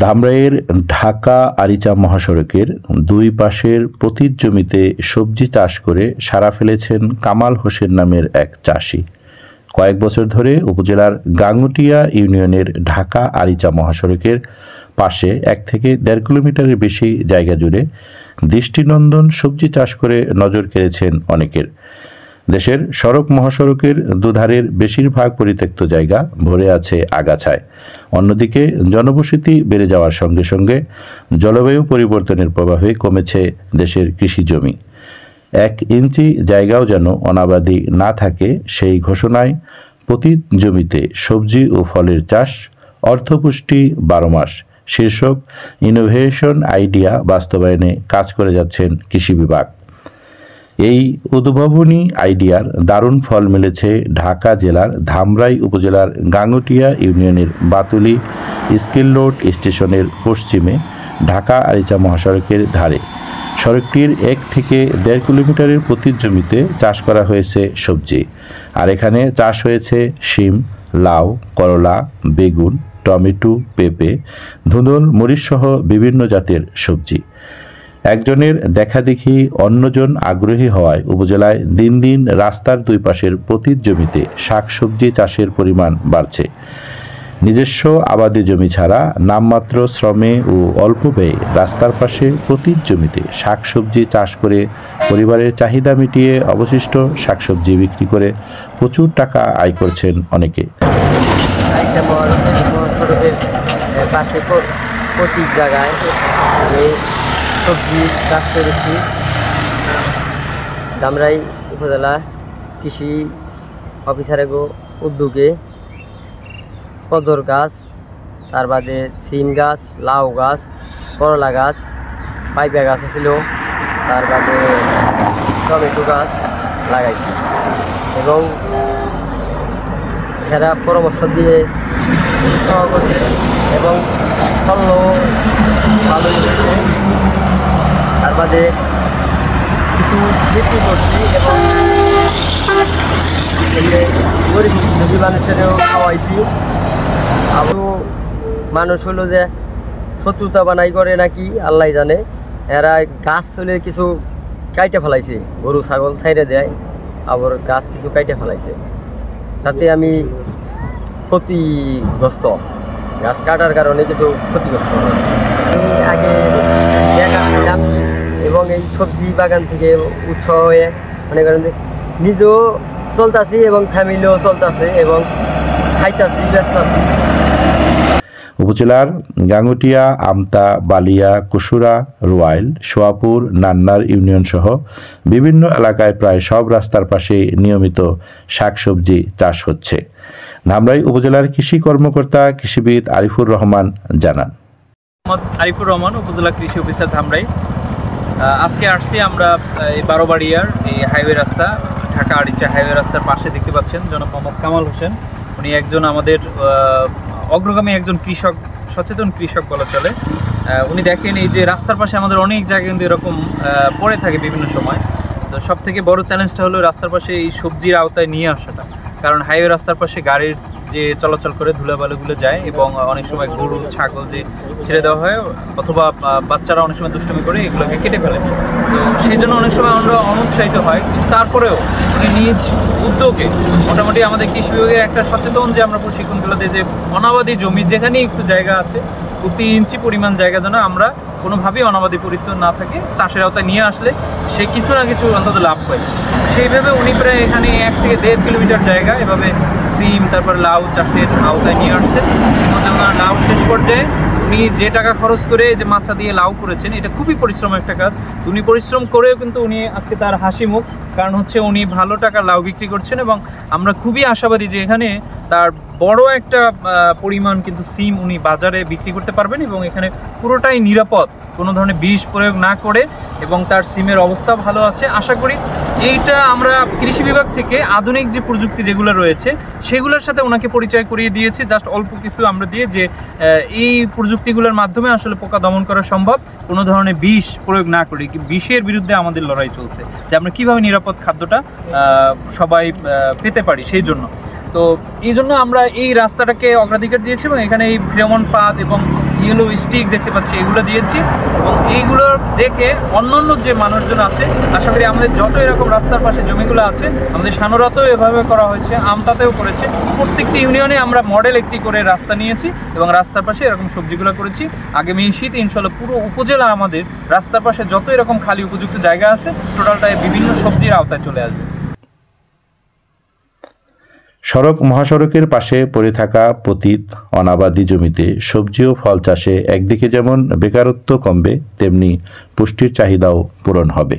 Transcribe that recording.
ধামরাইয়ের ঢাকা আরিচা মহাসড়কের দুই পাশের পতিত জমিতে সবজি চাষ করে সাড়া ফেলেছেন কামাল হোসেন নামের এক চাষি। কয়েক বছর ধরে উপজেলার গাঙ্গুটিয়া ইউনিয়নের ঢাকা আরিচা মহাসড়কের পাশে 1 থেকে 1.5 কিলোমিটারের বেশি জায়গা জুড়ে দৃষ্টিনন্দন সবজি চাষ করে নজর কেড়েছেন অনেকের। দেশের সড়ক মহাসড়কের দুধারের বেশিরভাগ পরিত্যক্ত জায়গা ভরে আছে আগাছায়। অন্যদিকে জনবসতি বেড়ে যাওয়ার সঙ্গে সঙ্গে জলবায়ু পরিবর্তনের প্রভাবে কমেছে দেশের কৃষি জমি। 1 ইঞ্চি জায়গাও যেন অনাবাদি না থাকে সেই ঘোষণায় পতিত জমিতে সবজি ও ফলের চাষ, অর্থপুষ্টি 12 মাস শীর্ষক ইনোভেশন আইডিয়া বাস্তবায়নে কাজ করে যাচ্ছেন কৃষি বিভাগ। এই উদ্ভাবনী আইডিয়ার দারুণ ফল মিলেছে ঢাকা জেলার ধামরাই উপজেলার গাঙ্গুটিয়া ইউনিয়নের বাতুলি স্কিল রোড স্টেশনের পশ্চিমে ঢাকা আরিচা মহাসড়কের ধারে। সড়কটির 1 থেকে 1.5 কিলোমিটারের পতিত জমিতে চাষ করা হয়েছে সবজি। আর এখানে চাষ হয়েছে শিম, লাউ, করলা, বেগুন, টমেটো, পেঁপে, ধুন্দুল, মরিচ সহ বিভিন্ন জাতের সবজি। একজনের দেখাদেখি অন্যজন আগ্রহী হওয়ায় উপজেলায় দিন দিন রাস্তার দুই পাশের পতিত জমিতে শাকসবজি চাষের পরিমাণ বাড়ছে। নিজস্ব আবাদি জমি ছাড়া নামমাত্র শ্রমে ও অল্প ব্যয়ে রাস্তার পাশে পতিত জমিতে শাকসবজি চাষ করে পরিবারের চাহিদা মিটিয়ে অবশিষ্ট শাকসবজি বিক্রি করে প্রচুর টাকা আয় করছেন অনেকে। পতিত জায়গায় সবজি চাষ করেছি। ধামরাই উপজেলা কৃষি অফিসারের উদ্যোগে কদর গাছ, তার বাদে সিম গাছ, লাউ গাছ, করলা গাছ, পাইপা গাছ ছিল, তার বাদে টমেটো গাছ লাগাইছি এবং এরা পরামর্শ দিয়ে উৎসাহ করছে এবং ফলও ভালো হয়েছে। তার বাদে কিছু বিক্রি করছি এবং গরিব দুঃখী মানুষেরও খাওয়াইছি। আরও মানুষ হলো যে শত্রুতা বানাই করে নাকি আল্লাহ জানে, এরা গাছ চলে কিছু কাইটে ফেলাইছে, গরু ছাগল ছাইড়ে দেয়, আবার গাছ কিছু কাইটে ফেলাইছে, তাতে আমি ক্ষতিগ্রস্ত, গাছ কাটার কারণে কিছু ক্ষতিগ্রস্ত হয়েছে। আমি আগে দেখা ছিলাম এবং এই সবজি বাগান থেকে উৎসাহ হয়ে মনে করেন যে নিজেও চলতেছি এবং ফ্যামিলিও চলতেছে এবং খাইতেছি, ব্যস্ত আছি। উপজেলার গাঙ্গুটিয়া, আমতা, বালিয়া, কুসুরা, রোয়াইল, সোয়াপুর, নান্নার ইউনিয়ন সহ বিভিন্ন এলাকায় প্রায় সব রাস্তার পাশে নিয়মিত শাকসবজি চাষ হচ্ছে। ধামরাই উপজেলার কৃষি কর্মকর্তা কৃষিবিদ আরিফুর রহমান জানান। আরিফুর রহমান, উপজেলা কৃষি অফিসার ধামরাই। আজকে আসছি আমরা এই 12 বাড়িয়ার এই হাইওয়ে রাস্তা, ঢাকা আরিচা হাইওয়ে রাস্তার পাশে দেখতে পাচ্ছেন জনাব মোহাম্মদ কামাল হোসেন। উনি একজন আমাদের অগ্রগামী একজন কৃষক, সচেতন কৃষক বলা চলে। উনি দেখেন এই যে রাস্তার পাশে আমাদের অনেক জায়গা কিন্তু এরকম পড়ে থাকে বিভিন্ন সময়। তো সব থেকে বড় চ্যালেঞ্জটা হলো রাস্তার পাশে এই সবজির আওতায় নিয়ে আসাটা, কারণ হাইওয়ে রাস্তার পাশে গাড়ির যে চলাচল করে ধুলাবালুগুলো যায় এবং অনেক সময় গরু ছাগল যে ছেড়ে দেওয়া হয় অথবা বাচ্চারা অনেক সময় দুষ্টুমি করে এগুলোকে কেটে ফেলে। তো সেই জন্য অনেক সময় আমরা অনুৎসাহিত হয়, কিন্তু তারপরেও উনি নিজ উদ্যোগে মোটামুটি আমাদের কৃষি বিভাগের একটা সচেতন যে আমরা প্রশিক্ষণগুলো দিই যে অনাবাদি জমি যেখানেই একটু জায়গা আছে প্রতি ইঞ্চি পরিমাণ জায়গা যেন আমরা কোনোভাবেই অনাবাদি পরিত্য না থাকে, চাষের আওতায় নিয়ে আসলে সে কিছু না কিছু অন্তত লাভ পায়। সেইভাবে উনি প্রায় এখানে 1 থেকে 1.5 কিলোমিটার জায়গা এভাবে সিম তারপর লাউ চাষের আওতায় নিয়ে আসছেন। এর মধ্যে ওনার লাউ শেষ পর্যায়ে উনি যে টাকা খরচ করে যে মাচা দিয়ে লাউ করেছেন, এটা খুবই পরিশ্রমের একটা কাজ। উনি পরিশ্রম করেও কিন্তু উনি আজকে তার হাসি মুখ, কারণ হচ্ছে উনি ভালো টাকা লাউ বিক্রি করছেন এবং আমরা খুবই আশাবাদী যে এখানে তার বড় একটা পরিমাণ কিন্তু সিম উনি বাজারে বিক্রি করতে পারবেন এবং এখানে পুরোটাই নিরাপদ, কোনো ধরনের বিষ প্রয়োগ না করে, এবং তার সিমের অবস্থা ভালো আছে। আশা করি এইটা আমরা কৃষি বিভাগ থেকে আধুনিক যে প্রযুক্তি যেগুলো রয়েছে সেগুলোর সাথে ওনাকে পরিচয় করিয়ে দিয়েছি, জাস্ট অল্প কিছু আমরা দিয়ে যে এই প্রযুক্তিগুলোর মাধ্যমে আসলে পোকা দমন করা সম্ভব, কোনো ধরনের বিষ প্রয়োগ না করে। বিষের বিরুদ্ধে আমাদের লড়াই চলছে যে আমরা কীভাবে নিরাপদ খাদ্যটা সবাই পেতে পারি সেই জন্য। তো এই জন্য আমরা এই রাস্তাটাকে অগ্রাধিকার দিয়েছি এবং এখানে এই ভ্রমণ পাত এবং ইয়েলো স্টিক দেখতে পাচ্ছি এগুলো দিয়েছি এবং এইগুলো দেখে অন্যান্য যে মানুষজন আছে আশা করি আমাদের যত এরকম রাস্তার পাশে জমিগুলো আছে আমাদের সানোরাতেও এভাবে করা হয়েছে, আমতাতেও করেছে, প্রত্যেকটি ইউনিয়নে আমরা মডেল একটি করে রাস্তা নিয়েছি এবং রাস্তার পাশে এরকম সবজিগুলো করেছি। আগামী শীতে ইনশাল্লাহ পুরো উপজেলা আমাদের রাস্তার পাশে যত এরকম খালি উপযুক্ত জায়গা আছে টোটালটায় বিভিন্ন সবজির আওতায় চলে আসবে। সড়ক মহাসড়কের পাশে পড়ে থাকা পতিত অনাবাদি জমিতে সবজি ও ফল চাষে একদিকে যেমন বেকারত্ব কমবে, তেমনি পুষ্টির চাহিদাও পূরণ হবে।